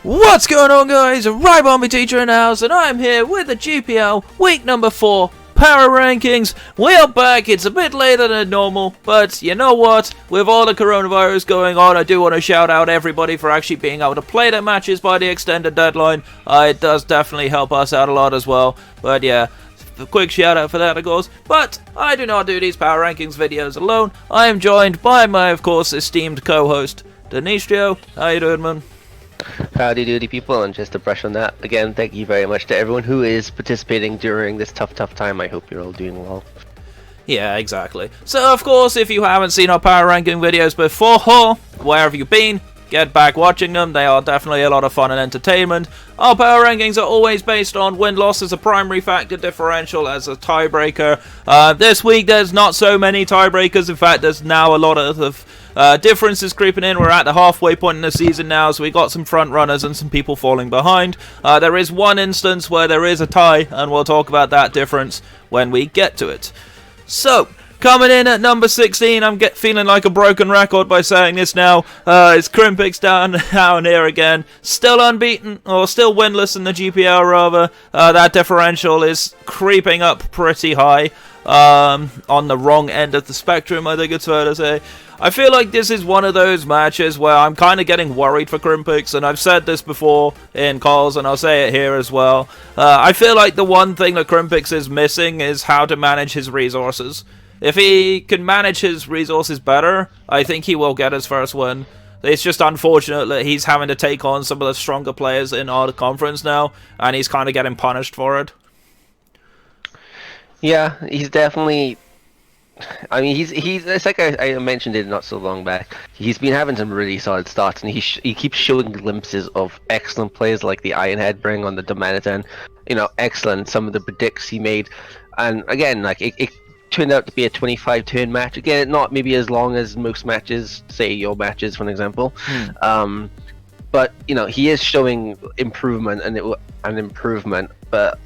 What's going on, guys? Right Bomby Teacher in the house, and I'm here with the GPL week number 4 Power Rankings. We are back. It's a bit later than normal, but you know what? With all the coronavirus going on, I do want to shout out everybody for actually being able to play their matches by the extended deadline. It does definitely help us out a lot as well. But yeah, a quick shout out for that, of course. But I do not do these Power Rankings videos alone. I am joined by my, of course, esteemed co-host, Dinistrio. How you doing, man? Howdy doody people, and just to brush on that, again, thank you very much to everyone who is participating during this tough time. I hope you're all doing well. Yeah, exactly. So, of course, if you haven't seen our power ranking videos before, where have you been? Get back watching them. They are definitely a lot of fun and entertainment. Our power rankings are always based on win-loss as a primary factor, differential as a tiebreaker. This week, there's not so many tiebreakers. In fact, there's now a lot of differences creeping in. We're at the halfway point in the season now, so we got some front runners and some people falling behind. There is one instance where there is a tie, and we'll talk about that difference when we get to it. So, coming in at number 16, I'm feeling like a broken record by saying this now. It's Krampus down here again. Still unbeaten, or still winless in the GPL rather. That differential is creeping up pretty high. On the wrong end of the spectrum, I think it's fair to say. I feel like this is one of those matches where I'm kind of getting worried for Krampus, and I've said this before in calls, and I'll say it here as well. I feel like the one thing that Krampus is missing is how to manage his resources. If he can manage his resources better, I think he will get his first win. It's just unfortunate that he's having to take on some of the stronger players in our conference now, and he's kind of getting punished for it. Yeah, he's definitely. I mean, he's. It's like I mentioned it not so long back. He's been having some really solid starts, and he keeps showing glimpses of excellent plays like the Ironhead bring on the Dominican. Excellent. Some of the predicts he made, and again, like it turned out to be a 25-turn match. Again, not maybe as long as most matches, say your matches, for example. But he is showing improvement and improvement, but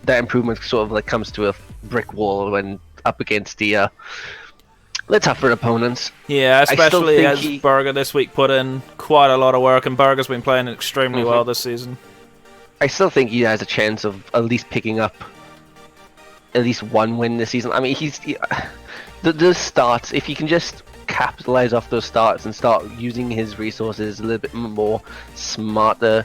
that improvement sort of like comes to a brick wall when up against the tougher opponents. Yeah, especially as Berger this week put in quite a lot of work, and Berger's been playing extremely well this season. I still think he has a chance of at least picking up at least one win this season. I mean, the starts, if he can just capitalize off those starts and start using his resources a little bit more smarter,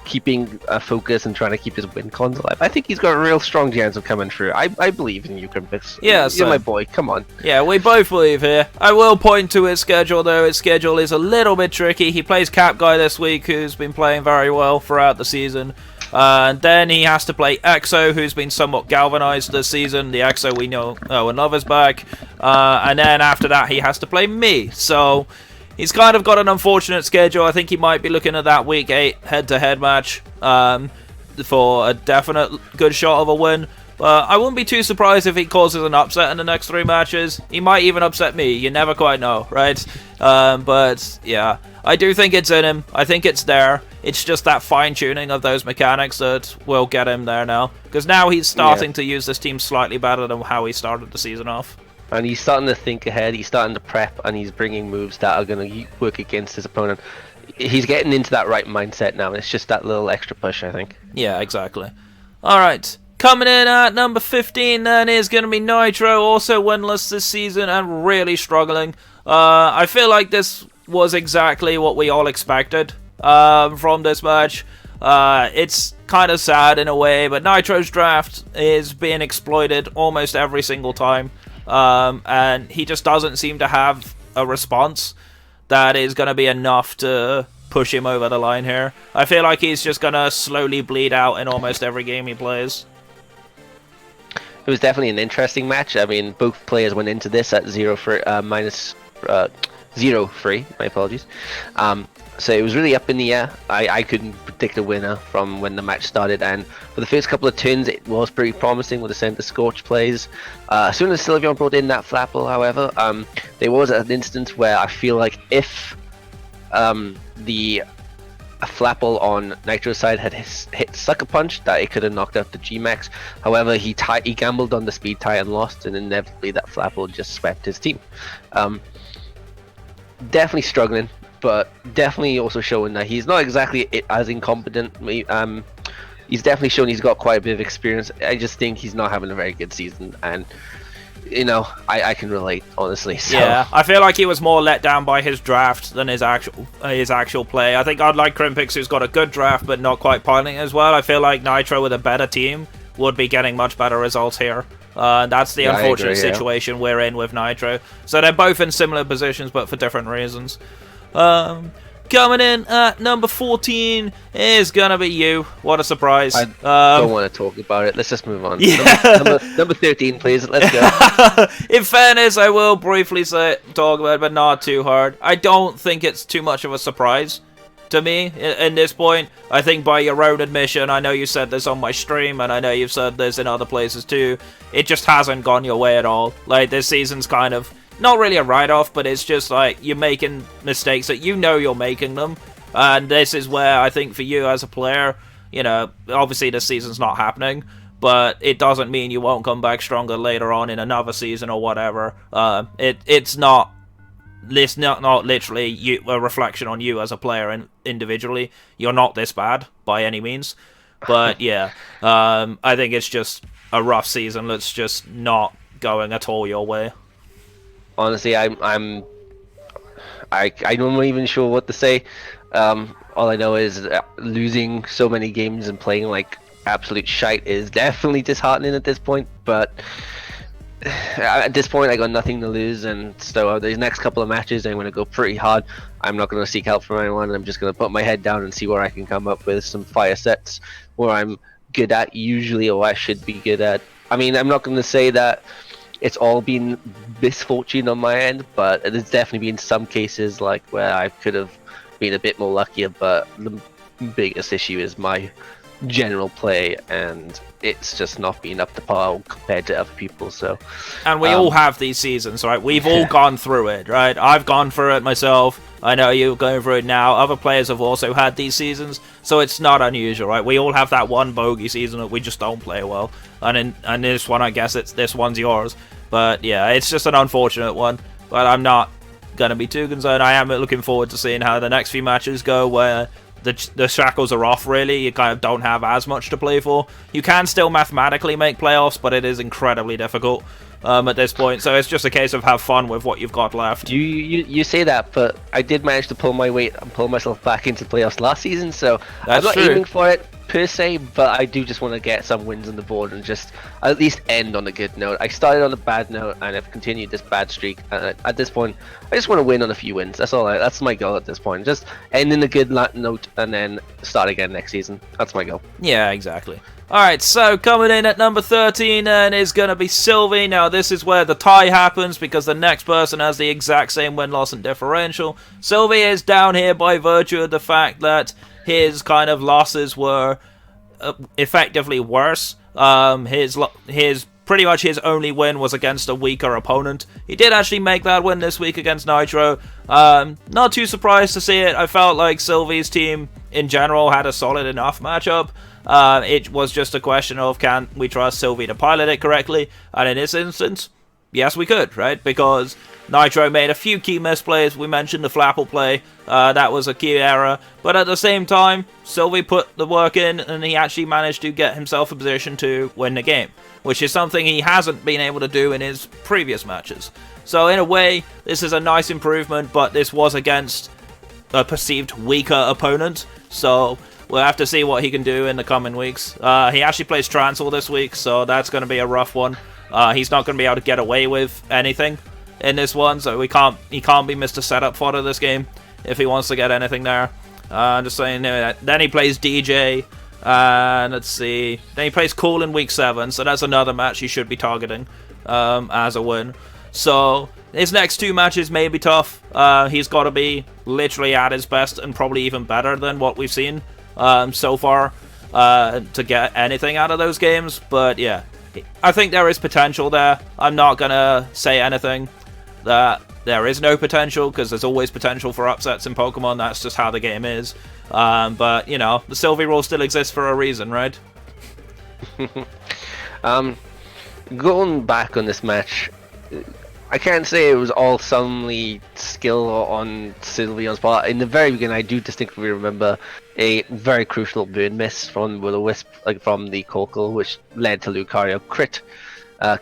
keeping a focus and trying to keep his win cons alive, I think he's got a real strong chance of coming through. I believe in you, Krampus. Yeah, you're my boy. Come on. Yeah, we both believe here. I will point to his schedule, though. His schedule is a little bit tricky. He plays Cap Guy this week, who's been playing very well throughout the season. And then he has to play EXO, who's been somewhat galvanized this season. The EXO we know another's back. And then after that, he has to play me. So he's kind of got an unfortunate schedule. I think he might be looking at that week 8 head-to-head match for a definite good shot of a win. But I wouldn't be too surprised if he causes an upset in the next 3 matches. He might even upset me. You never quite know, right? But yeah, I do think it's in him. I think it's there. It's just that fine-tuning of those mechanics that will get him there now. Because now he's starting to use this team slightly better than how he started the season off. And he's starting to think ahead. He's starting to prep, and he's bringing moves that are going to work against his opponent. He's getting into that right mindset now. It's just that little extra push, I think. Yeah, exactly. All right. Coming in at number 15 then is going to be Nitro, also winless this season and really struggling. I feel like this was exactly what we all expected from this match. It's kind of sad in a way, but Nitro's draft is being exploited almost every single time. And he just doesn't seem to have a response that is going to be enough to push him over the line here. I feel like he's just going to slowly bleed out in almost every game he plays. It was definitely an interesting match. I mean, both players went into this at 0-3. My apologies. So it was really up in the air. I couldn't predict a winner from when the match started, and for the first couple of turns it was pretty promising with the center Scorch plays. As soon as Sylveon brought in that Flapple, however, there was an instance where I feel like if the Flapple on Nitro's side had hit Sucker Punch, that it could have knocked out the G-Max. However, he gambled on the speed tie and lost, and inevitably that Flapple just swept his team. Definitely struggling but definitely also showing that he's not exactly as incompetent. He's definitely shown he's got quite a bit of experience. I just think he's not having a very good season, and I can relate, honestly. So. Yeah, I feel like he was more let down by his draft than his actual play. I think I'd like Krampus, who's got a good draft but not quite piloting as well. I feel like Nitro with a better team would be getting much better results here. That's the unfortunate situation we're in with Nitro. So they're both in similar positions but for different reasons. Coming in at number 14 is gonna be you. What a surprise. I don't want to talk about it. Let's just move on. Yeah. Number 13, please. Let's go. In fairness, I will briefly talk about it, but not too hard. I don't think it's too much of a surprise to me in this point. I think by your own admission, I know you said this on my stream, and I know you've said this in other places too, it just hasn't gone your way at all. Like, this season's kind of not really a write-off, but it's just like you're making mistakes that you know you're making them. And this is where I think for you as a player, obviously this season's not happening, but it doesn't mean you won't come back stronger later on in another season or whatever. It's not literally a reflection on you as a player and individually. You're not this bad by any means. But yeah, I think it's just a rough season that's just not going at all your way. Honestly, I don't even sure what to say. All I know is losing so many games and playing like absolute shite is definitely disheartening at this point. But at this point, I got nothing to lose, and so these next couple of matches, I'm going to go pretty hard. I'm not going to seek help from anyone. I'm just going to put my head down and see where I can come up with some fire sets where I'm good at usually, or I should be good at. I mean, I'm not going to say that it's all been misfortune on my end, but there's definitely been some cases like where I could have been a bit more luckier, but the biggest issue is my general play, and it's just not been up to par compared to other people. So, and we all have these seasons, right? We've all gone through it, right? I've gone through it myself. I know you're going through it now. Other players have also had these seasons, so it's not unusual, right? We all have that one bogey season that we just don't play well, and in this one, I guess this one's yours. But yeah, it's just an unfortunate one. But I'm not gonna be too concerned. I am looking forward to seeing how the next few matches go, where the shackles are off, really. You kind of don't have as much to play for. You can still mathematically make playoffs, but it is incredibly difficult at this point. So it's just a case of have fun with what you've got left. You say that, but I did manage to pull my weight and pull myself back into playoffs last season, so That's I'm not true. aiming for it per se, but I do just want to get some wins on the board and just at least end on a good note. I started on a bad note and I've continued this bad streak, and at this point I just want to win on a few wins. That's my goal at this point. Just end in a good note and then start again next season. That's my goal. Yeah, exactly. Alright, so coming in at number 13 and is going to be Sylvie. Now this is where the tie happens because the next person has the exact same win-loss and differential. Sylvie is down here by virtue of the fact that his kind of losses were effectively worse. His pretty much his only win was against a weaker opponent. He did actually make that win this week against Nitro. Not too surprised to see it. I felt like Sylvie's team in general had a solid enough matchup. It was just a question of can we trust Sylvie to pilot it correctly, and in this instance, yes we could, right? Because Nitro made a few key misplays. We mentioned the Flapple play, that was a key error, but at the same time, Sylvie put the work in and he actually managed to get himself a position to win the game, which is something he hasn't been able to do in his previous matches. So in a way, this is a nice improvement, but this was against a perceived weaker opponent, so we'll have to see what he can do in the coming weeks. He actually plays Transyl this week, so that's going to be a rough one. He's not going to be able to get away with anything in this one, so he can't be Mr. Setup Fodder this game if he wants to get anything there. Just saying. Then he plays DJ, and let's see. Then he plays Cool in week 7, so that's another match he should be targeting as a win. So his next two matches may be tough. He's got to be literally at his best and probably even better than what we've seen so far to get anything out of those games. But yeah, I think there is potential there. I'm not gonna say anything that there is no potential, because there's always potential for upsets in Pokemon. That's just how the game is. But you know, the Sylvie rule still exists for a reason, right? Going back on this match, I can't say it was all suddenly skill on Sylveon's part. In the very beginning, I do distinctly remember a very crucial burn miss from Will-O-Wisp, like from the Corkle, which led to Lucario crit,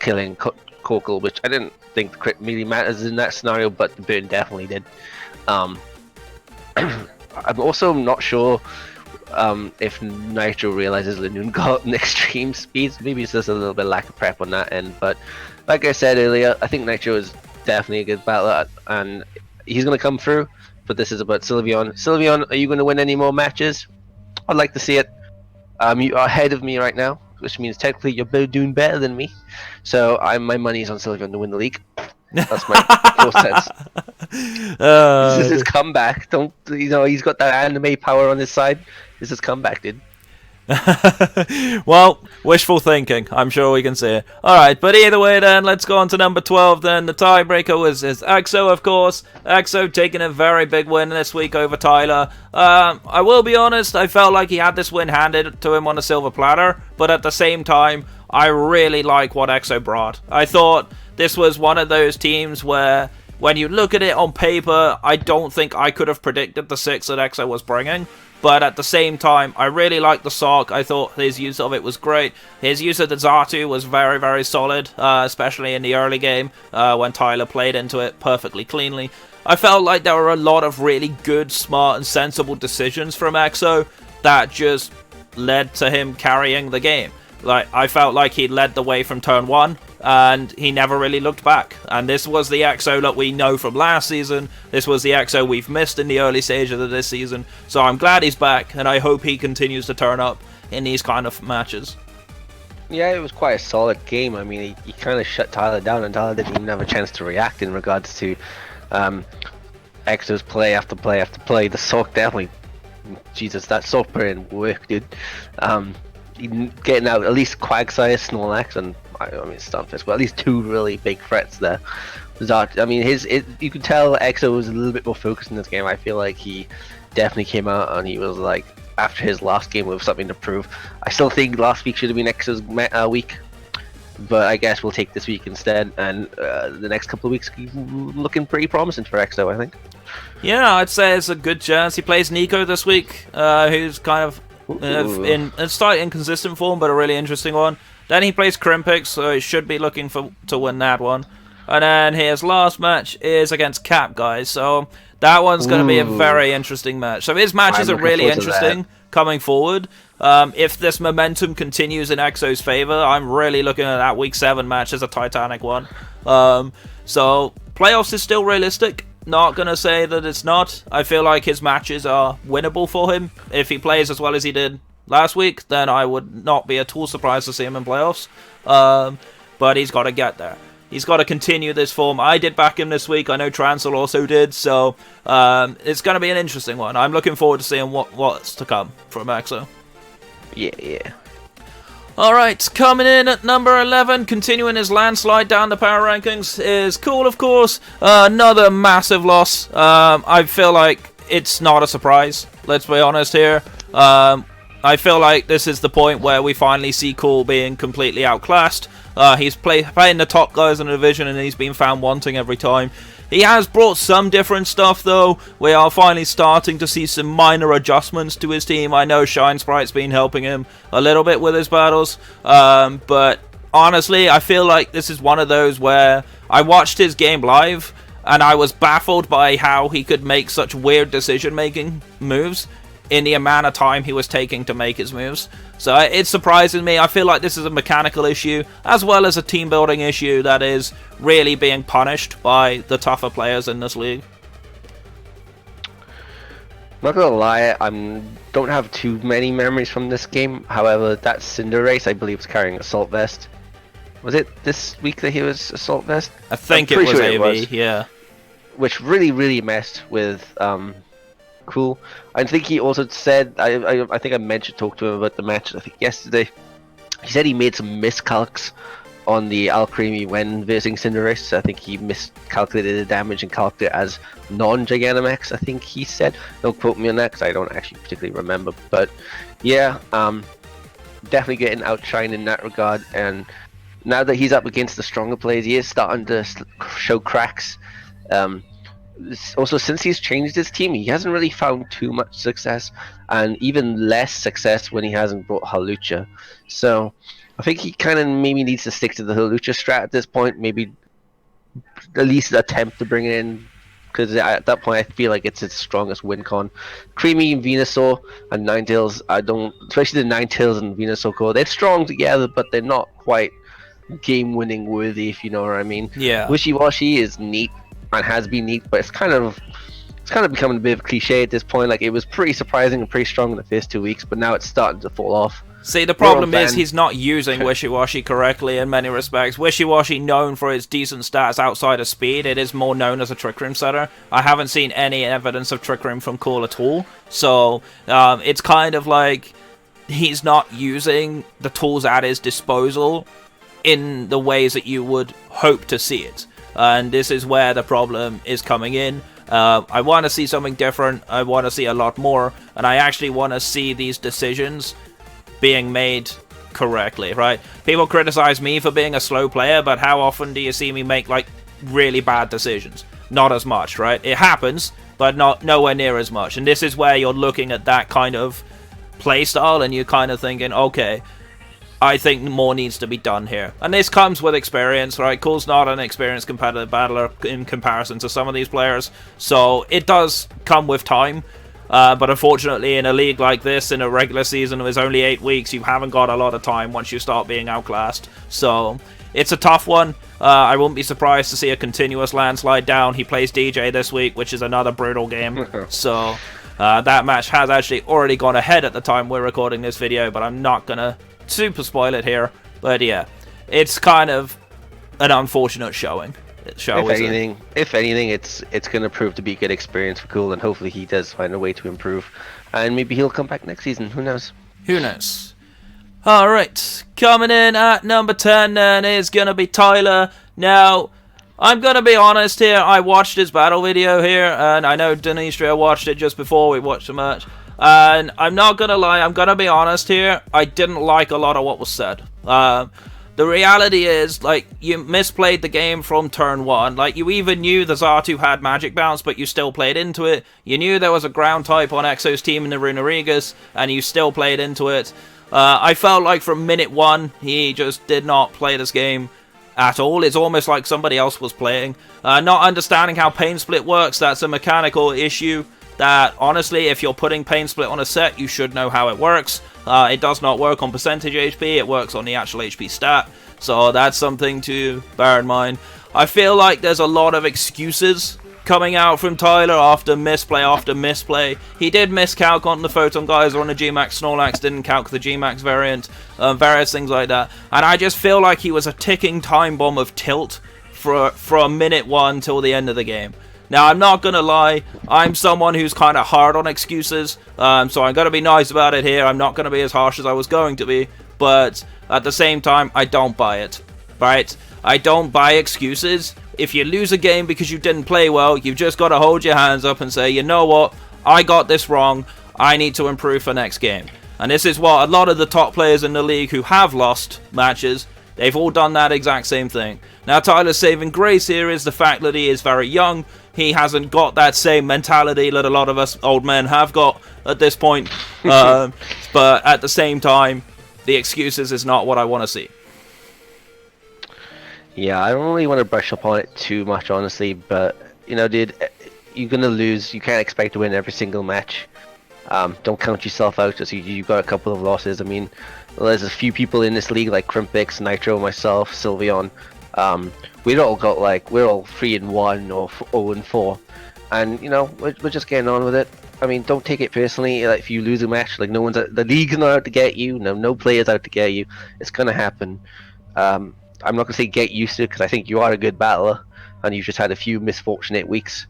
killing Corkle, which I didn't think the crit really matters in that scenario, but the burn definitely did. I'm also not sure if Nitro realizes Lanoon got an extreme speed. Maybe it's just a little bit lack of prep on that end, but like I said earlier, I think Nitro is definitely a good battler, and he's going to come through, but this is about Sylveon. Sylveon, are you going to win any more matches? I'd like to see it. You are ahead of me right now, which means technically you're doing better than me, so my money is on Sylveon to win the league. That's my 4 cents. This is his comeback. He's got that anime power on his side. This is comeback, dude. Well, wishful thinking. I'm sure we can see it. Alright, but either way then, let's go on to number 12 then. The tiebreaker was EXO, of course. EXO taking a very big win this week over Tyler. I will be honest, I felt like he had this win handed to him on a silver platter, but at the same time, I really like what EXO brought. I thought this was one of those teams where, when you look at it on paper, I don't think I could have predicted the 6 that EXO was bringing. But at the same time, I really liked the Sock. I thought his use of it was great. His use of the Xatu was very, very solid, especially in the early game when Tyler played into it perfectly cleanly. I felt like there were a lot of really good, smart, and sensible decisions from EXO that just led to him carrying the game. Like, I felt like he led the way from turn 1, and he never really looked back. And this was the EXO that we know from last season. This was the EXO we've missed in the early stages of this season. So I'm glad he's back, and I hope he continues to turn up in these kind of matches. Yeah, it was quite a solid game. I mean, he kind of shut Tyler down, and Tyler didn't even have a chance to react in regards to EXO's play after play after play. The Sock definitely... Jesus, that Sock brain worked, dude. Getting out at least Quagsire, Snorlax, and Stunfisk, but at least 2 really big threats there. I mean, you could tell EXO was a little bit more focused in this game. I feel like he definitely came out and he was like, after his last game, with something to prove. I still think last week should have been EXO's week, but I guess we'll take this week instead, and the next couple of weeks looking pretty promising for EXO, I think. Yeah, I'd say it's a good chance. He plays Nico this week, who's kind of in a slight inconsistent form, but a really interesting one. Then he plays Krampus, so he should be looking to win that one. And then his last match is against Cap, guys. So that one's going to be a very interesting match. So his matches are really interesting coming forward. If this momentum continues in EXO's favor, I'm really looking at that Week 7 match as a titanic one. So playoffs is still realistic. Not going to say that it's not. I feel like his matches are winnable for him. If he plays as well as he did last week, then I would not be at all surprised to see him in playoffs. But he's got to get there. He's got to continue this form. I did back him this week. I know Transyl also did. So it's going to be an interesting one. I'm looking forward to seeing what's to come from EXO. Yeah. Alright, coming in at number 11, continuing his landslide down the power rankings, is Cool, of course. Another massive loss. I feel like it's not a surprise, let's be honest here. I feel like this is the point where we finally see Cool being completely outclassed. He's playing the top guys in the division, and he's been found wanting every time. He has brought some different stuff, though. We are finally starting to see some minor adjustments to his team. I know Shine Sprite's been helping him a little bit with his battles, but honestly, I feel like this is one of those where I watched his game live, and I was baffled by how he could make such weird decision-making moves in the amount of time he was taking to make his moves. So it's surprising me. I feel like this is a mechanical issue as well as a team building issue that is really being punished by the tougher players in this league. Not gonna lie, I don't have too many memories from this game. However, that Cinderace, I believe, was carrying Assault Vest. Was it this week that he was Assault Vest? I think it was sure AV, yeah. Which really messed with Cool. I think he also said, I think I talked to him about the match, I think yesterday. He said he made some miscalcs on the Alcremie when versing Cinderace. I think he miscalculated the damage and calculated it as non-Gigantamax, I think he said. Don't quote me on that because I don't actually particularly remember. But yeah, definitely getting outshined in that regard. And now that he's up against the stronger players, he is starting to show cracks. Also, since he's changed his team, he hasn't really found too much success, and even less success when he hasn't brought Halucha. So I think he kind of maybe needs to stick to the Halucha strat at this point. Maybe at least attempt to bring it in, because at that point I feel like it's its strongest win con. Creamy, Venusaur, and Ninetales, I don't, especially the Ninetales and Venusaur core, they're strong together, but they're not quite game-winning worthy, if you know what I mean. Yeah. Wishy-Washy is neat and has been neat, but it's kind of becoming a bit of a cliche at this point. Like, it was pretty surprising and pretty strong in the first 2 weeks, but now it's starting to fall off. See, the problem is he's not using Wishy-Washy correctly in many respects. Wishy-Washy, known for its decent stats outside of speed, it is more known as a Trick Room setter. I haven't seen any evidence of Trick Room from Cool at all, so it's kind of like he's not using the tools at his disposal in the ways that you would hope to see it. And this is where the problem is coming in. I want to see something different. I want to see a lot more. And I actually want to see these decisions being made correctly, right? People criticize me for being a slow player, but how often do you see me make, like, really bad decisions? Not as much, right? It happens, but nowhere near as much. And this is where you're looking at that kind of playstyle, and you're kind of thinking, okay, I think more needs to be done here. And this comes with experience, right? Cool's not an experienced competitive battler in comparison to some of these players, so it does come with time. But unfortunately, in a league like this, in a regular season with only 8 weeks, you haven't got a lot of time once you start being outclassed. So it's a tough one. I wouldn't be surprised to see a continuous landslide down. He plays DJ this week, which is another brutal game. So that match has actually already gone ahead at the time we're recording this video, but I'm not going to super spoil it here. But yeah, it's kind of an unfortunate showing. If anything, it's going to prove to be a good experience for Cool, and hopefully he does find a way to improve, and maybe he'll come back next season. Who knows? Who knows? Alright, coming in at number 10 then is going to be Tyler. Now, I'm going to be honest here, I watched his battle video here, and I know Dinistrio watched it just before we watched the match. And I'm not going to lie, I'm going to be honest here, I didn't like a lot of what was said. The reality is, like, you misplayed the game from turn 1. Like, you even knew the Xatu had Magic Bounce, but you still played into it. You knew there was a ground type on Exo's team in the Runerigas, and you still played into it. I felt like from minute 1, he just did not play this game at all. It's almost like somebody else was playing. Not understanding how Pain Split works, that's a mechanical issue that, honestly, if you're putting Pain Split on a set, you should know how it works. It does not work on percentage HP, it works on the actual HP stat, so that's something to bear in mind. I feel like there's a lot of excuses coming out from Tyler after misplay. He did miscalc on the Photon Geyser on the G-Max Snorlax, didn't calc the G-Max variant, various things like that, and I just feel like he was a ticking time bomb of tilt from minute 1 till the end of the game. Now, I'm not going to lie, I'm someone who's kind of hard on excuses, so I'm going to be nice about it here. I'm not going to be as harsh as I was going to be, but at the same time, I don't buy it, right? I don't buy excuses. If you lose a game because you didn't play well, you've just got to hold your hands up and say, you know what, I got this wrong, I need to improve for next game. And this is what a lot of the top players in the league who have lost matches, they've all done that exact same thing. Now, Tyler's saving grace here is the fact that he is very young. He hasn't got that same mentality that a lot of us old men have got at this point. But at the same time, the excuses is not what I want to see. Yeah, I don't really want to brush up on it too much, honestly. But, you know, dude, you're going to lose. You can't expect to win every single match. Don't count yourself out just you've got a couple of losses. I mean, there's a few people in this league like Krampus, Nitro, myself, Sylveon. We're all 3-1 or 0-4, and you know we're just getting on with it. I mean, don't take it personally. Like, if you lose a match, like, the league's not out to get you. No player's out to get you. It's gonna happen. I'm not gonna say get used to it, because I think you are a good battler, and you've just had a few misfortunate weeks.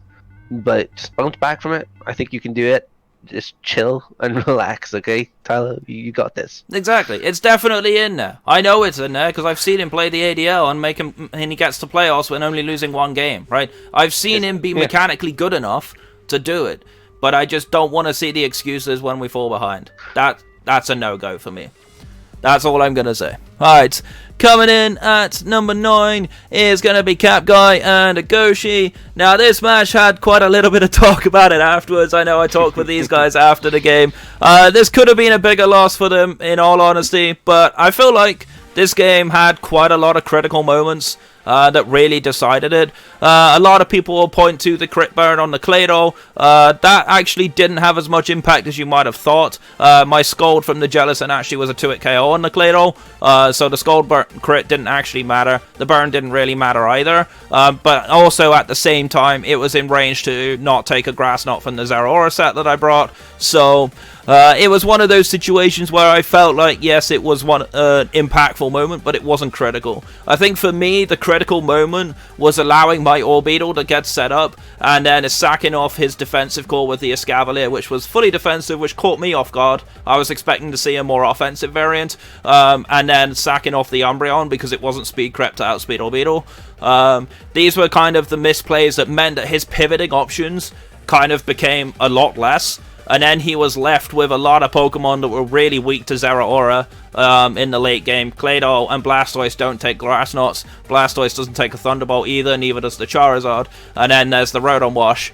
But just bounce back from it. I think you can do it. Just chill and relax, okay? Tyler, you got this. Exactly. It's definitely in there. I know it's in there because I've seen him play the ADL and he gets to playoffs when only losing 1 game, right? I've seen him be mechanically good enough to do it, but I just don't want to see the excuses when we fall behind. That's a no-go for me. That's all I'm going to say. Alright, Coming in at number 9 is going to be Cap Guy and Goshi. Now, this match had quite a little bit of talk about it afterwards. I know I talked with these guys after the game. This could have been a bigger loss for them, in all honesty, but I feel like this game had quite a lot of critical moments that really decided it. A lot of people will point to the crit burn on the Claydol. That actually didn't have as much impact as you might have thought. My Scold from the Jellicent actually was a 2-hit KO on the Claydol, so the Scold crit didn't actually matter. The burn didn't really matter either, but also at the same time, it was in range to not take a Grass Knot from the Zeraora set that I brought, so it was one of those situations where I felt like, yes, it was one impactful moment, but it wasn't critical. I think for me, the critical moment was allowing my Orbeetle to get set up, and then sacking off his defensive core with the Escavalier, which was fully defensive, which caught me off guard. I was expecting to see a more offensive variant, and then sacking off the Umbreon because it wasn't speed crept to outspeed Orbeetle. These were kind of the misplays that meant that his pivoting options kind of became a lot less. And then he was left with a lot of Pokemon that were really weak to Zeraora in the late game. Claydol and Blastoise don't take Grass Knots. Blastoise doesn't take a Thunderbolt either, neither does the Charizard. And then there's the Rotom Wash,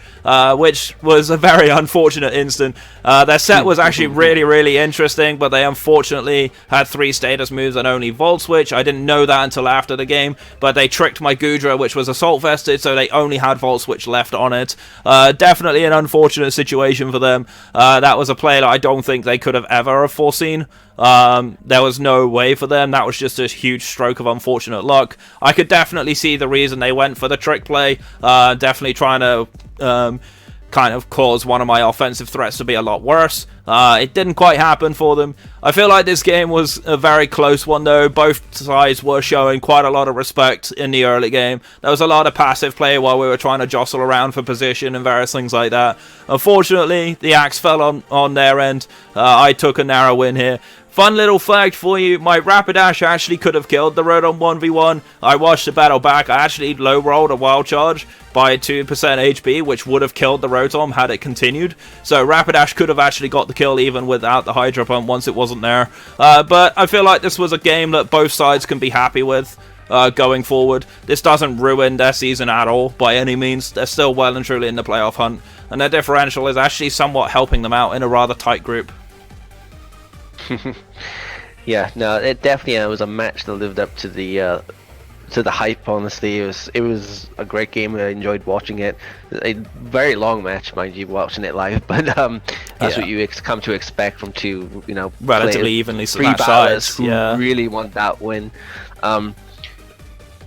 which was a very unfortunate instant. Their set was actually really, really interesting, but they unfortunately had 3 status moves and only Volt Switch. I didn't know that until after the game, but they tricked my Goodra, which was Assault Vested, so they only had Volt Switch left on it. Definitely an unfortunate situation for them. That was a play that I don't think they could have ever have foreseen. There was no way for them. That was just a huge stroke of unfortunate luck. I could definitely see the reason they went for the trick play. Definitely trying to kind of cause one of my offensive threats to be a lot worse. It didn't quite happen for them. I feel like this game was a very close one though. Both sides were showing quite a lot of respect in the early game. There was a lot of passive play while we were trying to jostle around for position and various things like that. Unfortunately, the axe fell on their end. I took a narrow win here. Fun little fact for you, my Rapidash actually could have killed the Rotom 1v1. I watched the battle back. I actually low-rolled a Wild Charge by 2% HP, which would have killed the Rotom had it continued. So Rapidash could have actually got the kill even without the Hydro Pump once it wasn't there. But I feel like this was a game that both sides can be happy with going forward. This doesn't ruin their season at all by any means. They're still well and truly in the playoff hunt, and their differential is actually somewhat helping them out in a rather tight group. Yeah, no, it definitely was a match that lived up to the hype. Honestly, it was a great game. I enjoyed watching it. A very long match, mind you, watching it live. But that's what you come to expect from two, relatively evenly matched sides who really want that win. I'm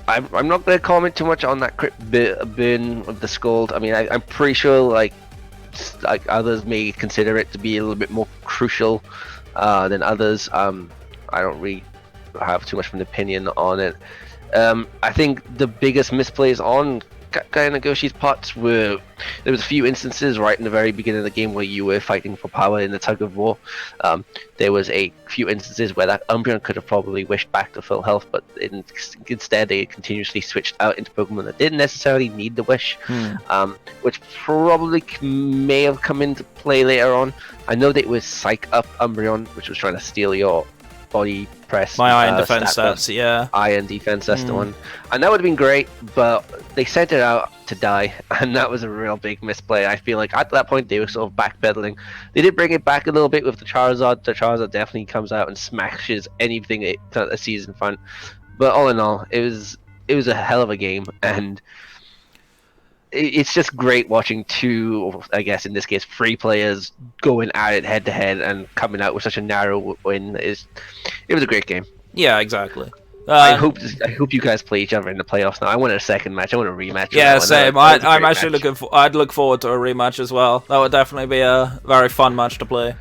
not going to comment too much on that crit burn of the Scold. I mean, I'm pretty sure like others may consider it to be a little bit more crucial than others. I don't really have too much of an opinion on it. I think the biggest misplays on kind of Goshi's parts were, there was a few instances right in the very beginning of the game where you were fighting for power in the tug of war. There was a few instances where that Umbreon could have probably wished back to full health, but instead they continuously switched out into Pokemon that didn't necessarily need the wish, which probably may have come into play later on. I know that it was Psych Up Umbreon, which was trying to steal your body press. My Iron Defense stats, yeah. Iron Defense, that's the one. And that would have been great, but they sent it out to die, and that was a real big misplay. I feel like at that point they were sort of backpedaling. They did bring it back a little bit with the Charizard. The Charizard definitely comes out and smashes anything it sees in front. But all in all, it was a hell of a game, and it's just great watching two, I guess in this case, 3 players going at it head to head and coming out with such a narrow win. It was a great game. Yeah, exactly. I hope you guys play each other in the playoffs now. I want a second match. I want a rematch. Yeah, same. I'm actually I'd look forward to a rematch as well. That would definitely be a very fun match to play.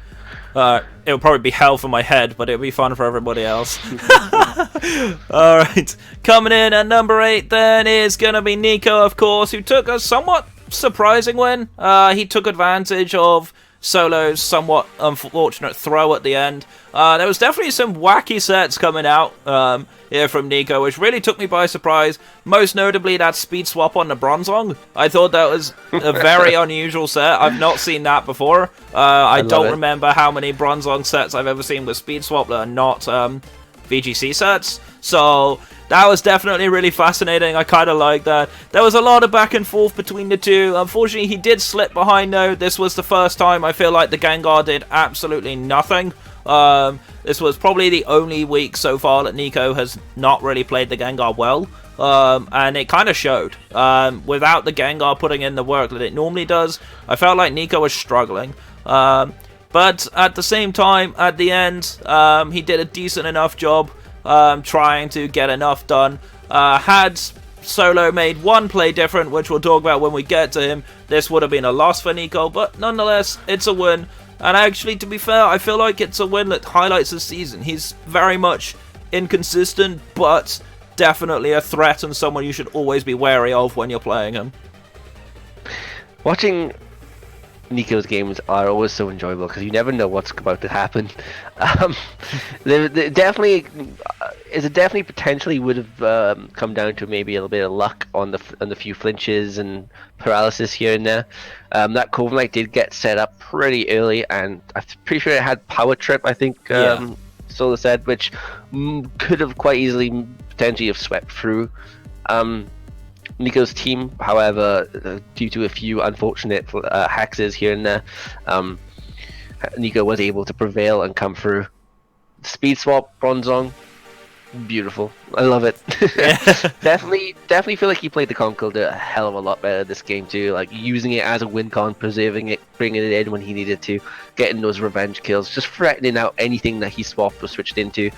It would probably be hell for my head, but it would be fun for everybody else. Alright, coming in at number 8 then is going to be Nika, of course, who took a somewhat surprising win. He took advantage of Solo's somewhat unfortunate throw at the end. There was definitely some wacky sets coming out here from Nico, which really took me by surprise. Most notably that speed swap on the Bronzong. I thought that was a very unusual set. I've not seen that before. I don't remember how many Bronzong sets I've ever seen with speed swap that are not VGC sets. So that was definitely really fascinating. I kind of like that. There was a lot of back and forth between the two. Unfortunately, he did slip behind though. This was the first time I feel like the Gengar did absolutely nothing. This was probably the only week so far that Nico has not really played the Gengar well. And it kind of showed. Without the Gengar putting in the work that it normally does, I felt like Nico was struggling. But at the same time, at the end, he did a decent enough job trying to get enough done. Had Solo made one play different, which we'll talk about when we get to him, this would have been a loss for Nico, but nonetheless, it's a win. And actually, to be fair, I feel like it's a win that highlights his season. He's very much inconsistent, but definitely a threat and someone you should always be wary of when you're playing him. Watching Nico's games are always so enjoyable because you never know what's about to happen. They definitely potentially would have come down to maybe a little bit of luck on the few flinches and paralysis here and there. That Corviknight did get set up pretty early, and I'm pretty sure it had Power Trip. I think Solar said, which could have quite easily potentially have swept through Nico's team. However, due to a few unfortunate hexes here and there, Nico was able to prevail and come through. Speed swap, Bronzong, beautiful. I love it. definitely feel like he played the Conkeldurr a hell of a lot better this game too. Like using it as a win con, preserving it, bringing it in when he needed to, getting those revenge kills, just threatening out anything that he swapped or switched into.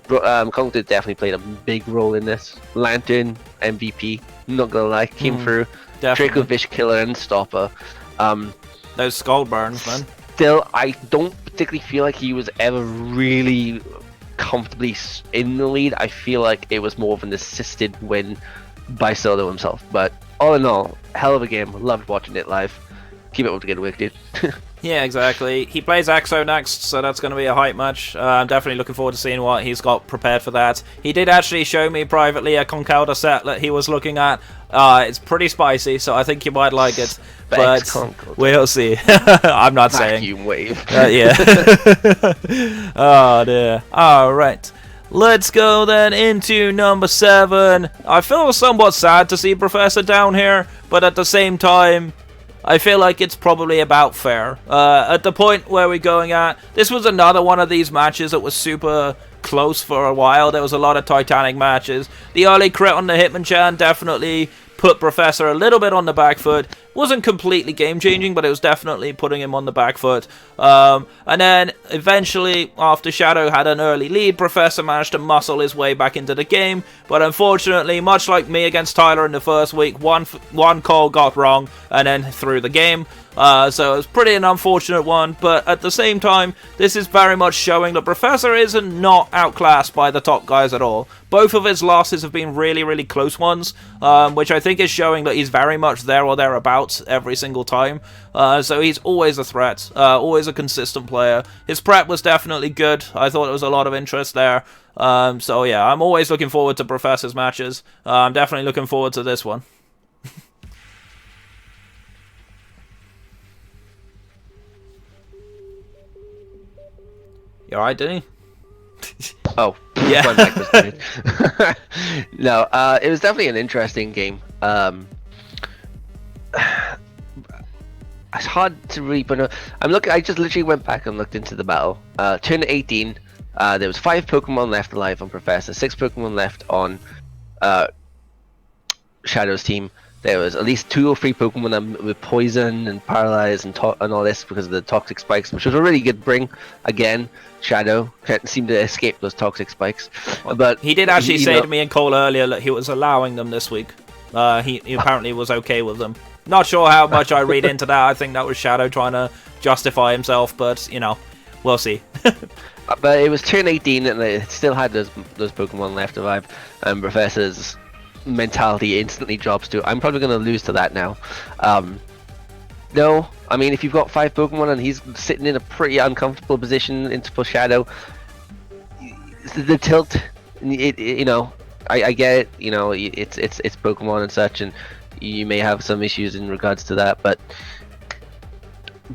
Conkeldurr definitely played a big role in this. Lantern, MVP, not gonna lie, came through. Definitely. Dracovish Killer and Stopper. Those skull burns, man. Still, I don't particularly feel like he was ever really comfortably in the lead. I feel like it was more of an assisted win by Solo himself. But all in all, hell of a game. Loved watching it live. Keep it up to get work, dude. Yeah, exactly. He plays Exo next, so that's going to be a hype match. I'm definitely looking forward to seeing what he's got prepared for that. He did actually show me privately a Conkeldurr set that he was looking at. It's pretty spicy, so I think you might like it. But we'll see. I'm not saying. Vacuum wave. Yeah. Oh, dear. Alright. Let's go then into number 7. I feel somewhat sad to see Professor down here, but at the same time, I feel like it's probably about fair. At the point where we're going at, this was another one of these matches that was super close for a while. There was a lot of Titanic matches. The early crit on the Hitmonchan definitely put Professor a little bit on the back foot. Wasn't completely game-changing, but it was definitely putting him on the back foot. And then, eventually, after Shadow had an early lead, Professor managed to muscle his way back into the game. But unfortunately, much like me against Tyler in the first week, one call got wrong, and then threw the game. So it was pretty an unfortunate one, but at the same time, this is very much showing that Professor is not outclassed by the top guys at all. Both of his losses have been really, really close ones, which I think is showing that he's very much there or thereabouts every single time. So he's always a threat, always a consistent player. His prep was definitely good. I thought there was a lot of interest there. So yeah, I'm always looking forward to Professor's matches. I'm definitely looking forward to this one. You alright, Denny? Oh, yeah. my mic was muted. No, it was definitely an interesting game. It's hard to really put. I just literally went back and looked into the battle. Turn 18. There was 5 Pokemon left alive on Professor, 6 Pokemon left on Shadow's team. There was at least 2 or 3 Pokemon with poison and paralyzed and all this because of the toxic spikes, which was a really good bring. Again, Shadow can't seem to escape those toxic spikes. But he did actually say to me and Cole earlier that he was allowing them this week. He apparently was okay with them. Not sure how much I read into that. I think that was Shadow trying to justify himself, but you know, we'll see. But it was turn 18 and it still had those Pokemon left alive, and Professor's mentality instantly drops to, I'm probably going to lose to that now. No, I mean, if you've got 5 Pokemon and he's sitting in a pretty uncomfortable position into Shadow, the tilt, you know, I get it, you know, it's Pokemon and such, and you may have some issues in regards to that, but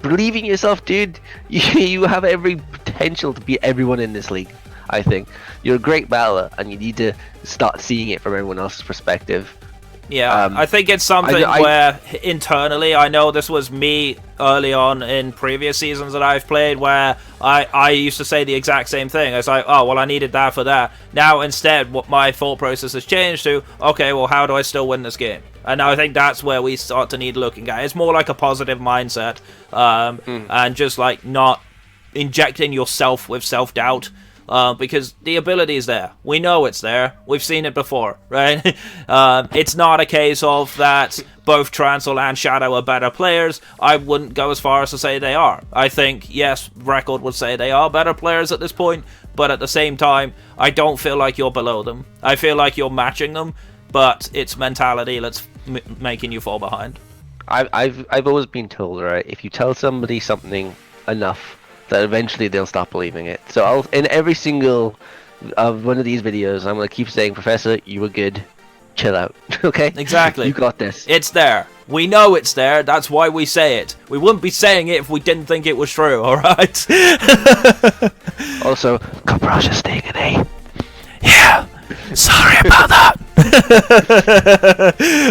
believe in yourself, dude. You have every potential to beat everyone in this league. I think you're a great battler, and you need to start seeing it from everyone else's perspective. Yeah, I think it's something where internally, I know this was me early on in previous seasons that I've played, where I used to say the exact same thing. It's like, oh, well, I needed that for that. Now, instead, what my thought process has changed to, okay, well, how do I still win this game? And I think that's where we start to need looking at. It's more like a positive mindset, and just like not injecting yourself with self-doubt. Because the ability is there. We know it's there. We've seen it before, right? It's not a case of that both Transyl and Shadow are better players. I wouldn't go as far as to say they are. I think, yes, record would say they are better players at this point, but at the same time, I don't feel like you're below them. I feel like you're matching them, but it's mentality that's making you fall behind. I've always been told, right, if you tell somebody something enough, that eventually they'll stop believing it. So in every single one of these videos, I'm going to keep saying, Professor, you were good. Chill out. Okay? Exactly. You got this. It's there. We know it's there. That's why we say it. We wouldn't be saying it if we didn't think it was true, alright? Also, Caprage is staying an A. Yeah. Sorry about that.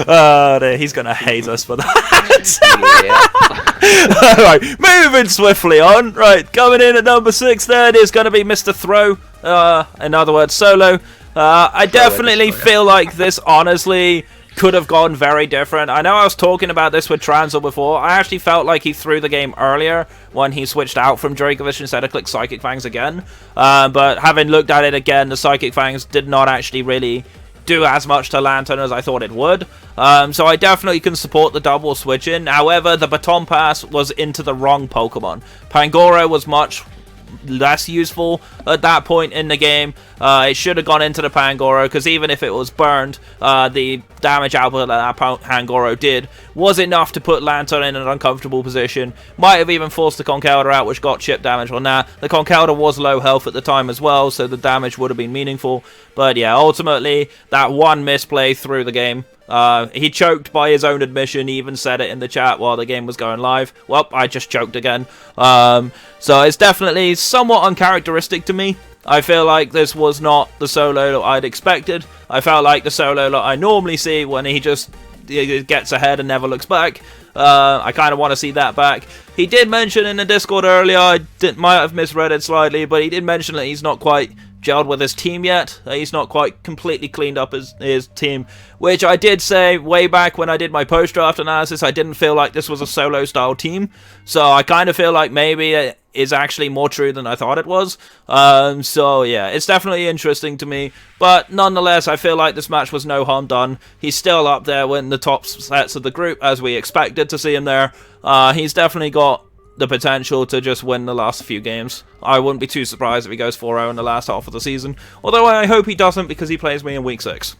Oh, he's gonna hate us for that. Alright, moving swiftly on. Right, coming in at number 6 then is gonna be Mr. Throw. In other words, Solo. I definitely feel like this, honestly, could have gone very different. I know I was talking about this with Transyl before. I actually felt like he threw the game earlier when he switched out from Dracovish instead of click Psychic Fangs again. But having looked at it again, the Psychic Fangs did not actually really do as much to Lantern as I thought it would. So I definitely can support the double switch in. However, the Baton Pass was into the wrong Pokemon. Pangoro was much less useful at that point in the game. It should have gone into the Pangoro, because even if it was burned, the damage output that Pangoro did was enough to put Lantern in an uncomfortable position. Might have even forced the Conkeldurr out, which got chip damage on that. The Conkeldurr was low health at the time as well, so the damage would have been meaningful. But yeah, ultimately, that one misplay through the game. He choked by his own admission. He even said it in the chat while the game was going live. Well, I just choked again. So it's definitely somewhat uncharacteristic to me. I feel like this was not the Solo that I'd expected. I felt like the Solo that I normally see when he just gets ahead and never looks back. I kind of want to see that back. He did mention in the Discord earlier, I might have misread it slightly, but he did mention that he's not quite gelled with his team yet. He's not quite completely cleaned up his team, which I did say way back when I did my post-draft analysis. I didn't feel like this was a Solo-style team, so I kind of feel like maybe it is actually more true than I thought it was. So yeah, it's definitely interesting to me, but nonetheless, I feel like this match was no harm done. He's still up there in the top sets of the group, as we expected to see him there. He's definitely got the potential to just win the last few games. I wouldn't be too surprised if he goes 4-0 in the last half of the season, although I hope he doesn't, because he plays me in week 6.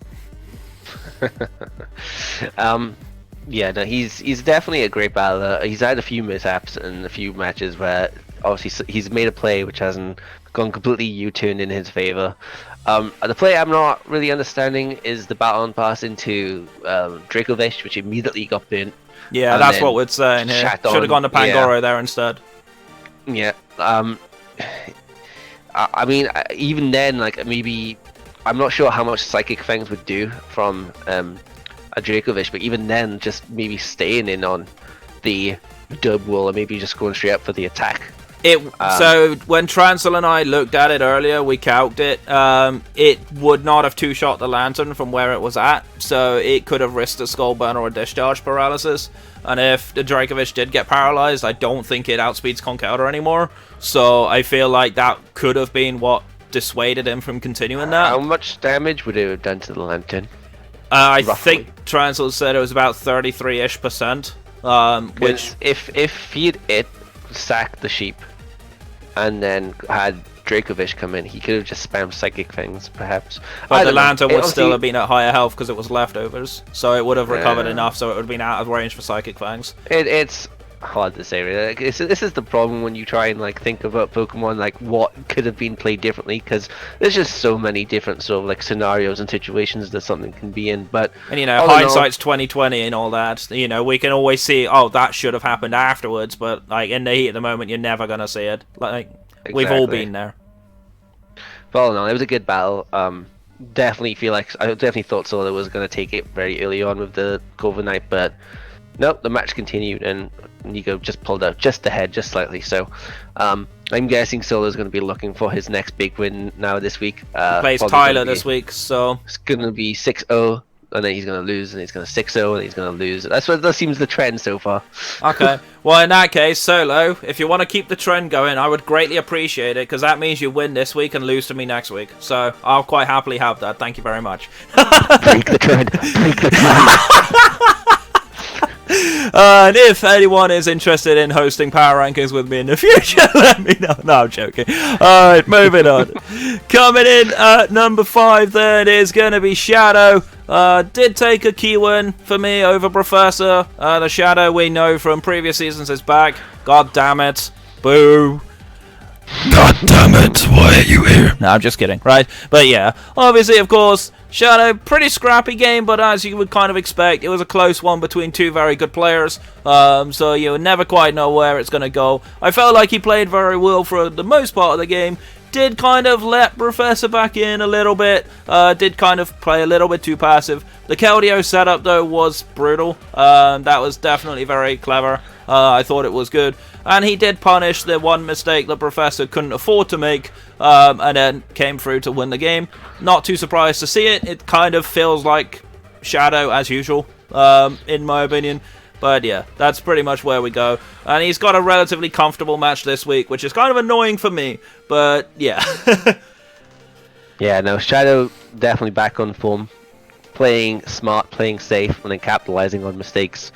Yeah, no, he's definitely a great battler. He's had a few mishaps in a few matches where obviously he's made a play which hasn't gone completely U-turned in his favor. The play I'm not really understanding is the baton pass into Dracovish, which immediately got burnt. Yeah, that's what we're saying here. Should have gone to Pangoro there instead. Yeah. I mean, even then, like, maybe I'm not sure how much Psychic Fangs would do from a Dracovish, but even then, just maybe staying in on the dub wall and maybe just going straight up for the attack. So when Transyl and I looked at it earlier, we calced it. It would not have two-shot the Lantern from where it was at, so it could have risked a Skull Burn or a Discharge Paralysis. And if the Dracovish did get paralyzed, I don't think it outspeeds Conkeldurr anymore. So I feel like that could have been what dissuaded him from continuing that. How much damage would it have done to the Lantern? I think Transyl said it was about 33-ish%. Which if he'd sacked the sheep and then had Dracovish come in, he could have just spammed Psychic Fangs, perhaps. But the Lantern would still have been at higher health because it was leftovers, so it would have recovered enough, so it would have been out of range for Psychic Fangs. It's hard to say, really. Like, this is the problem when you try and like think about Pokemon, like what could have been played differently, because there's just so many different sort of like scenarios and situations that something can be in. But and hindsight's 20/20 and all that. We can always see, oh, that should have happened afterwards, but like in the heat of the moment, you're never gonna see it. Like exactly. We've all been there. But all in all, it was a good battle. Definitely feel like I definitely thought Solo was going to take it very early on with the Clover Knight, but nope, the match continued and Nika just pulled out just ahead, just slightly. So I'm guessing Solo's going to be looking for his next big win now this week. Plays Tyler this week, so it's going to be 6-0. And then he's going to lose, and he's going to 6-0, and he's going to lose. That seems the trend so far. Okay. Well, in that case, Solo, if you want to keep the trend going, I would greatly appreciate it, because that means you win this week and lose to me next week. So I'll quite happily have that. Thank you very much. Break the trend. Break the trend. And if anyone is interested in hosting Power Rankings with me in the future, let me know. No, I'm joking. Alright, moving on. Coming in at number 5 then is going to be Shadow. Did take a key win for me over Professor. The Shadow we know from previous seasons is back. God damn it. Boo. God damn it, why are you here? No, I'm just kidding, right? But yeah, obviously, of course, Shadow, pretty scrappy game, but as you would kind of expect, it was a close one between two very good players, so you would never quite know where it's going to go. I felt like he played very well for the most part of the game, did kind of let Professor back in a little bit, did kind of play a little bit too passive. The Keldeo setup, though, was brutal. That was definitely very clever. I thought it was good. And he did punish the one mistake the Professor couldn't afford to make, and then came through to win the game. Not too surprised to see it. It kind of feels like Shadow as usual, in my opinion. But yeah, that's pretty much where we go. And he's got a relatively comfortable match this week, which is kind of annoying for me. But yeah. Yeah, no, Shadow definitely back on form. Playing smart, playing safe, and then capitalizing on mistakes.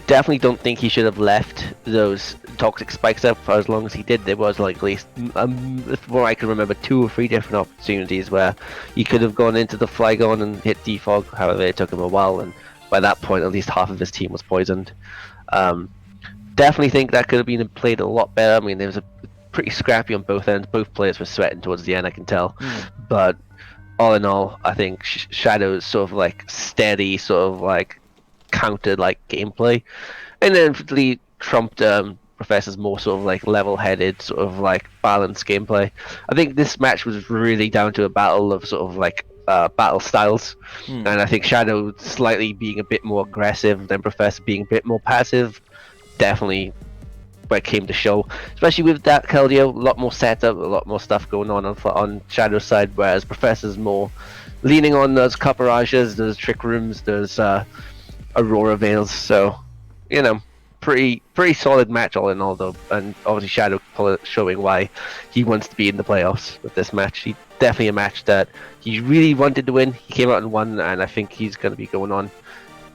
Definitely don't think he should have left those toxic spikes up for as long as he did. There was like at least, before I can remember, 2 or 3 different opportunities where he could have gone into the Flygon and hit Defog. However, it took him a while, and by that point, at least half of his team was poisoned. Definitely think that could have been played a lot better. I mean, there was a pretty scrappy on both ends. Both players were sweating towards the end, I can tell. But all in all, I think Shadow's sort of like steady, sort of like countered like gameplay, and then really trumped Professor's more sort of like level-headed, sort of like balanced gameplay. I think this match was really down to a battle of sort of like battle styles, and I think Shadow slightly being a bit more aggressive than Professor being a bit more passive. Definitely where it came to show, especially with that Keldeo, a lot more setup, a lot more stuff going on Shadow's side, whereas Professor's more leaning on those Copperages, those Trick Rooms, those Aurora Veils. So, you know, pretty solid match all in all though, and obviously Shadow showing why he wants to be in the playoffs with this match. He definitely a match that he really wanted to win. He came out and won, and I think he's going to be going on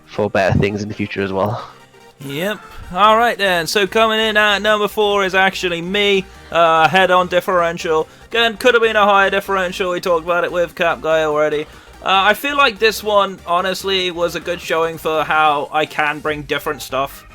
for better things in the future as well. Yep. Alright then, so coming in at number 4 is actually me, head-on differential. Again, could have been a higher differential, we talked about it with Cap Guy already. I feel like this one, honestly, was a good showing for how I can bring different stuff.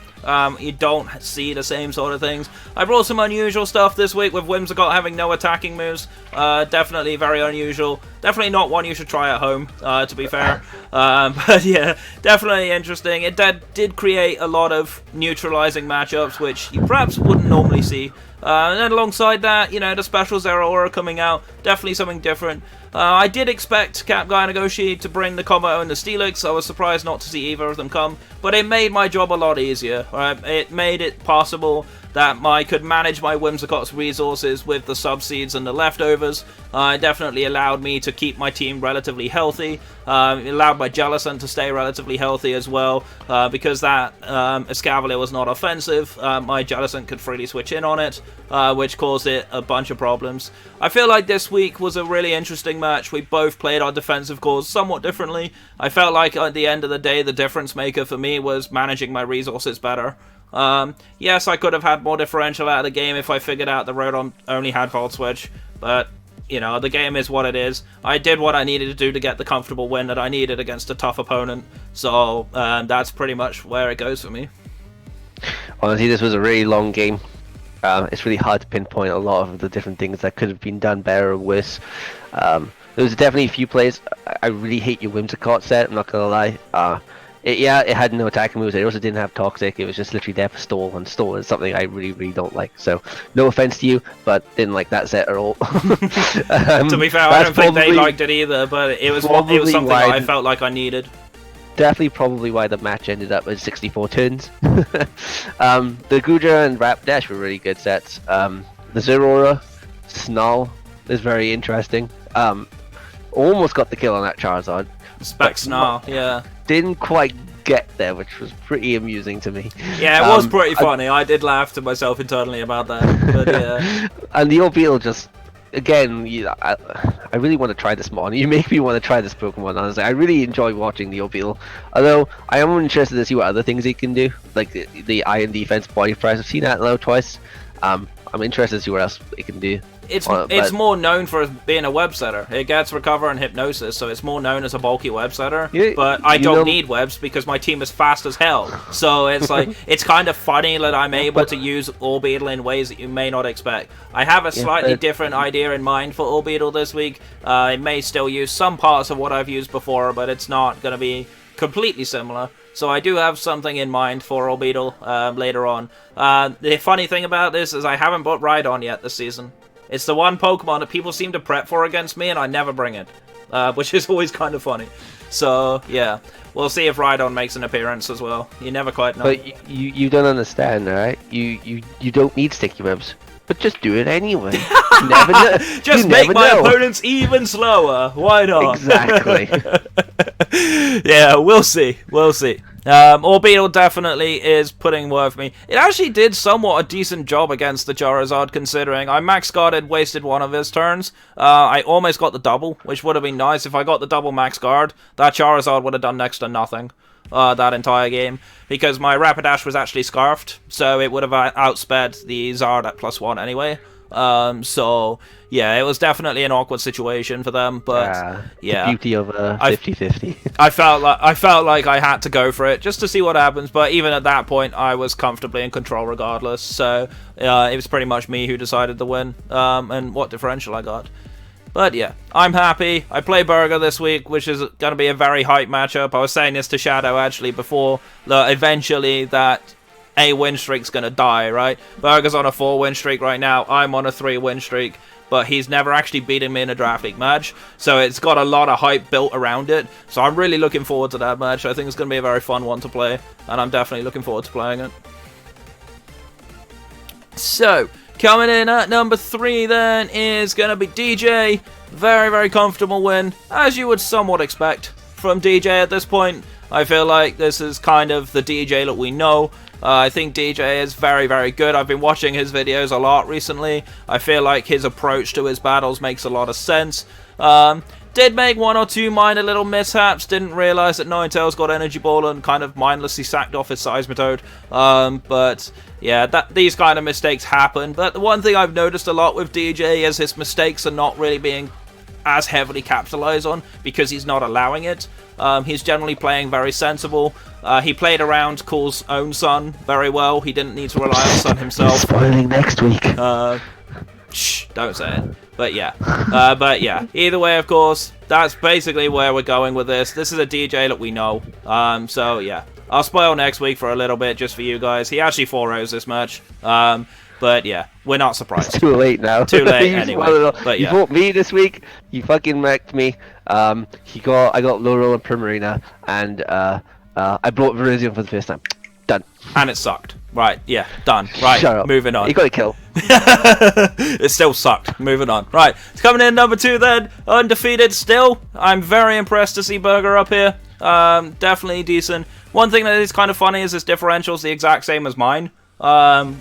You don't see the same sort of things. I brought some unusual stuff this week with Whimsicott having no attacking moves. Definitely very unusual. Definitely not one you should try at home, to be fair. But yeah, definitely interesting. It did create a lot of neutralizing matchups, which you perhaps wouldn't normally see. And then alongside that, you know, the special Zeraora coming out, definitely something different. I did expect Cap Guy and Goshi to bring the Combo and the Steelix. I was surprised not to see either of them come, but it made my job a lot easier. It made it possible that I could manage my Whimsicott's resources with the Subseeds and the leftovers. It definitely allowed me to keep my team relatively healthy. It allowed my Jellicent to stay relatively healthy as well, because that Escavalier was not offensive. My Jellicent could freely switch in on it, which caused it a bunch of problems. I feel like this week was a really interesting match. We both played our defensive cores somewhat differently. I felt like at the end of the day, the difference maker for me was managing my resources better. Yes, I could have had more differential out of the game if I figured out the Rotom only had Volt Switch, but, you know, the game is what it is. I did what I needed to do to get the comfortable win that I needed against a tough opponent, so that's pretty much where it goes for me. Honestly, this was a really long game. It's really hard to pinpoint a lot of the different things that could have been done better or worse. There was definitely a few plays. I really hate your Whimsicott set, I'm not gonna lie. it had no attacking moves. It also didn't have Toxic. It was just literally there for Stall, and Stall is something I really, really don't like. So, no offense to you, but didn't like that set at all. To be fair, I don't think they liked it either, but it was something that I felt like I needed. Definitely probably why the match ended up with 64 turns. The Guja and Rapidash were really good sets. The Zeraora, Snarl is very interesting. Almost got the kill on that Charizard. Spec Snarl, yeah. Didn't quite get there, which was pretty amusing to me. Yeah, it was pretty funny. I did laugh to myself internally about that. But yeah. And the Orbeetle just, again, I really want to try this mod. You make me want to try this Pokemon, honestly. I really enjoy watching the Orbeetle. Although, I am interested to see what other things it can do. Like the Iron Defense Body Press. I've seen that though twice. I'm interested to see what else it can do. It's more known for being a web setter. It gets Recover and Hypnosis, so it's more known as a bulky web setter. But I don't need webs because my team is fast as hell. So it's like it's kind of funny that I'm able to use Orbeetle in ways that you may not expect. I have a slightly different idea in mind for Orbeetle this week. It may still use some parts of what I've used before, but it's not going to be completely similar. So I do have something in mind for Orbeetle later on. The funny thing about this is I haven't bought Rhydon yet this season. It's the one Pokemon that people seem to prep for against me, and I never bring it, which is always kind of funny. So, yeah, we'll see if Rhydon makes an appearance as well. You never quite know. But you don't understand, right? You don't need sticky webs, but just do it anyway. You never know. Just make my opponents even slower. Why not? Exactly. Yeah, we'll see. We'll see. Orbeetle definitely is putting worth me. It actually did somewhat a decent job against the Charizard, considering I max guarded, wasted one of his turns. I almost got the double, which would have been nice. If I got the double max guard, that Charizard would have done next to nothing that entire game, because my Rapidash was actually scarfed, so it would have outsped the Zard at +1 anyway. So yeah, it was definitely an awkward situation for them, but yeah, the beauty of a 50-50. I felt like I had to go for it just to see what happens, but even at that point I was comfortably in control regardless, so it was pretty much me who decided to win, and what differential I got. But yeah, I'm happy. I play Berger this week, which is going to be a very hype matchup. I was saying this to Shadow actually before, that eventually that a win streak's gonna die, right? Berger's on a 4-win streak right now. I'm on a 3-win streak, but he's never actually beaten me in a draft league match, so it's got a lot of hype built around it. So I'm really looking forward to that match. I think it's gonna be a very fun one to play, and I'm definitely looking forward to playing it. So coming in at number 3 then is gonna be DJ. Very, very comfortable win, as you would somewhat expect from DJ at this point. I feel like this is kind of the DJ that we know. I think DJ is very, very good. I've been watching his videos a lot recently. I feel like his approach to his battles makes a lot of sense. Did make 1 or 2 minor little mishaps. Didn't realize that Ninetales got Energy Ball and kind of mindlessly sacked off his Seismitoad. But yeah, these kind of mistakes happen. But the one thing I've noticed a lot with DJ is his mistakes are not really being as heavily capitalized on because he's not allowing it. He's generally playing very sensible. He played around Cool's own son very well. He didn't need to rely on Sun himself. Spoiling next week. Shh, don't say it. But yeah. Either way, of course, that's basically where we're going with this. This is a DJ that we know. So yeah, I'll spoil next week for a little bit just for you guys. He actually 4-0s this match. But yeah, we're not surprised. It's too late now. Too late anyway. But yeah. You fought me this week. You fucking wrecked me. I got Laurel and Primarina, and I brought Virizion for the first time. Done. And it sucked. Right, yeah, done. Right, shut up. Moving on. You got a kill. It still sucked. Moving on. Right, it's coming in number 2 then. Undefeated still. I'm very impressed to see Berger up here. Definitely decent. One thing that is kind of funny is his differential's the exact same as mine.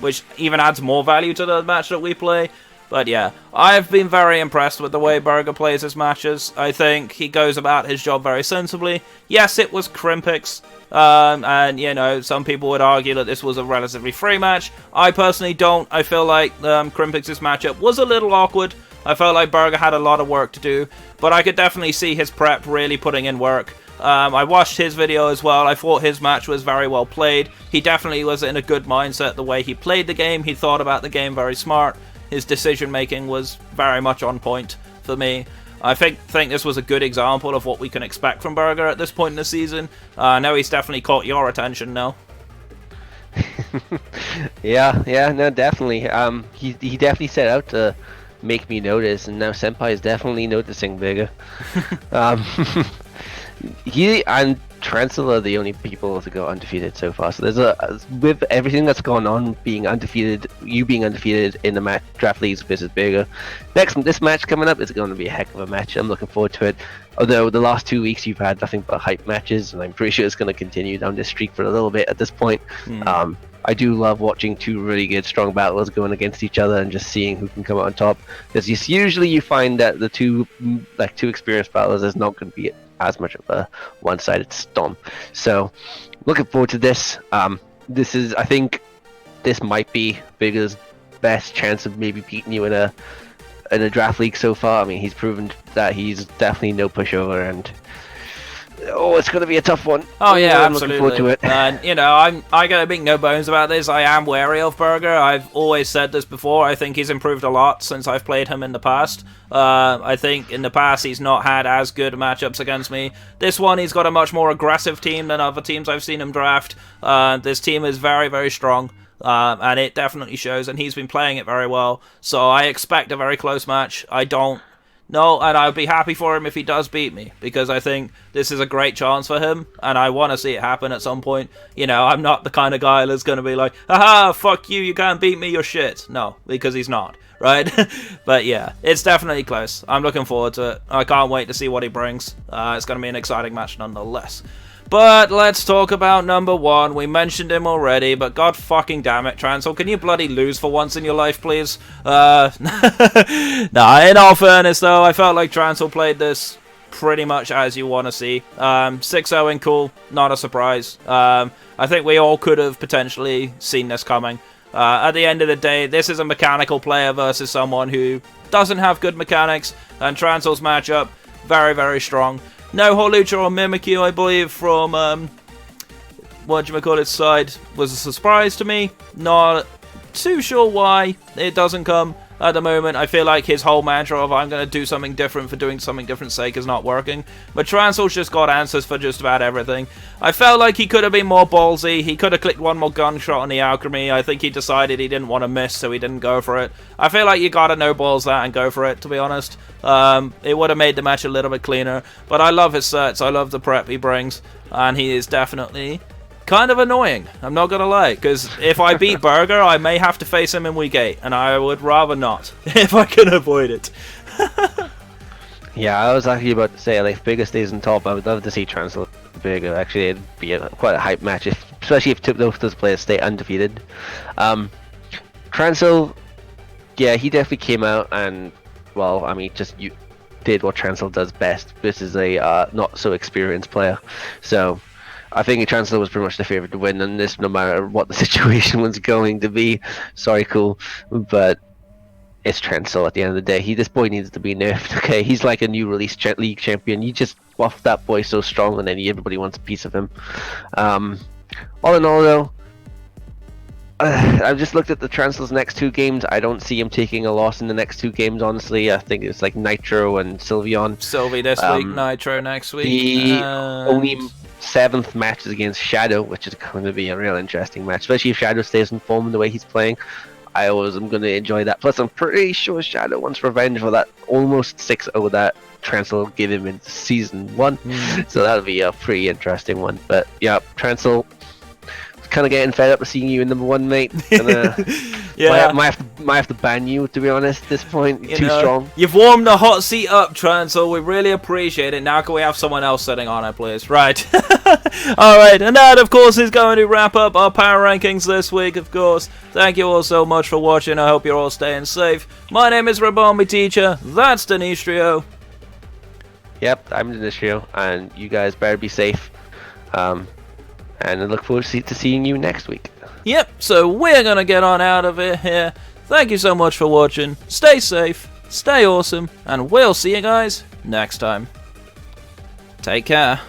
Which even adds more value to the match that we play. But yeah, I've been very impressed with the way Berger plays his matches. I think he goes about his job very sensibly. Yes, it was Krimpix, and you know, some people would argue that this was a relatively free match. I personally don't. I feel like Krimpix's matchup was a little awkward. I felt like Berger had a lot of work to do, but I could definitely see his prep really putting in work. I watched his video as well. I thought his match was very well played. He definitely was in a good mindset the way he played the game. He thought about the game very smart. His decision making was very much on point for me. I think this was a good example of what we can expect from Berger at this point in the season. I know he's definitely caught your attention now. yeah, no, definitely. He definitely set out to make me notice, and now Senpai is definitely noticing Berger. He and Transyl are the only people to go undefeated so far. So with everything that's gone on, being undefeated, you being undefeated in the draft leagues versus Berger. This match coming up is going to be a heck of a match. I'm looking forward to it. Although the last 2 weeks you've had nothing but hype matches, and I'm pretty sure it's going to continue down this streak for a little bit at this point. I do love watching two really good, strong battlers going against each other and just seeing who can come out on top. Because usually you find that the two experienced battlers is not going to be as much of a one-sided stomp. So, looking forward to this. I think this might be Berger's best chance of maybe beating you in a draft league so far. I mean, he's proven that he's definitely no pushover, and it's going to be a tough one. Oh yeah, I'm absolutely. looking forward to it. And I gotta make no bones about this. I am wary of Berger. I've always said this before. I think he's improved a lot since I've played him in the past. I think in the past he's not had as good matchups against me. This one he's got a much more aggressive team than other teams I've seen him draft. This team is very, very strong. And it definitely shows, and he's been playing it very well. So I expect a very close match. I don't know, and I'd be happy for him if he does beat me, because I think this is a great chance for him, and I want to see it happen at some point. I'm not the kind of guy that's going to be like, haha, fuck you, you can't beat me, you're shit. No, because he's not, right? But yeah, it's definitely close. I'm looking forward to it. I can't wait to see what he brings. It's going to be an exciting match nonetheless. But let's talk about number one. We mentioned him already, but god fucking damn it, Transyl, can you bloody lose for once in your life, please? Nah, in all fairness though, I felt like Transyl played this pretty much as you want to see. 6-0 in cool, not a surprise. I think we all could have potentially seen this coming. At the end of the day, this is a mechanical player versus someone who doesn't have good mechanics, and Transyl's matchup, very, very strong. No Holucha or Mimikyu, I believe, from whatchamacallit's side was a surprise to me. Not too sure why it doesn't come at the moment. I feel like his whole mantra of I'm going to do something different for doing something different sake is not working. But Transyl's just got answers for just about everything. I felt like he could have been more ballsy. He could have clicked one more gunshot on the alchemy. I think he decided he didn't want to miss, so he didn't go for it. I feel like you gotta no balls that and go for it, to be honest. It would have made the match a little bit cleaner. But I love his sets. I love the prep he brings. And he is definitely kind of annoying, I'm not gonna lie, because if I beat Berger, I may have to face him in week 8, and I would rather not, if I can avoid it. Yeah, I was actually about to say, like, if Berger stays on top, I would love to see Transyl Berger. Actually, it'd be quite a hype match, especially if those players stay undefeated. Transyl, yeah, he definitely came out and, well, I mean, you did what Transyl does best. This is a not so experienced player, so I think Transyl was pretty much the favorite to win on this, no matter what the situation was going to be. Sorry, cool, but it's Transyl at the end of the day. This boy needs to be nerfed. Okay, he's like a new release league champion. You just buff that boy so strong, and then everybody wants a piece of him. All in all, though, I've just looked at the Transyl's next 2 games. I don't see him taking a loss in the next 2 games, honestly. I think it's like Nitro and Sylveon. Sylvie this week, Nitro next week. The only 7th match is against Shadow, which is going to be a real interesting match, especially if Shadow stays in form the way he's playing. I always am going to enjoy that. Plus, I'm pretty sure Shadow wants revenge for that almost 6-0 that Transyl gave him in Season 1. So that'll be a pretty interesting one. But yeah, Transyl, kind of getting fed up of seeing you in number 1, mate. Yeah, might have to ban you, to be honest. At this point, you're too strong. You've warmed the hot seat up, Transyl. We really appreciate it. Now can we have someone else sitting on it, please? Right. All right, and that, of course, is going to wrap up our power rankings this week. Of course, thank you all so much for watching. I hope you're all staying safe. My name is Rabomi Teacher. That's Dinistrio. Yep, I'm Dinistrio, and you guys better be safe. And I look forward to seeing you next week. Yep, so we're going to get on out of it here. Thank you so much for watching. Stay safe, stay awesome, and we'll see you guys next time. Take care.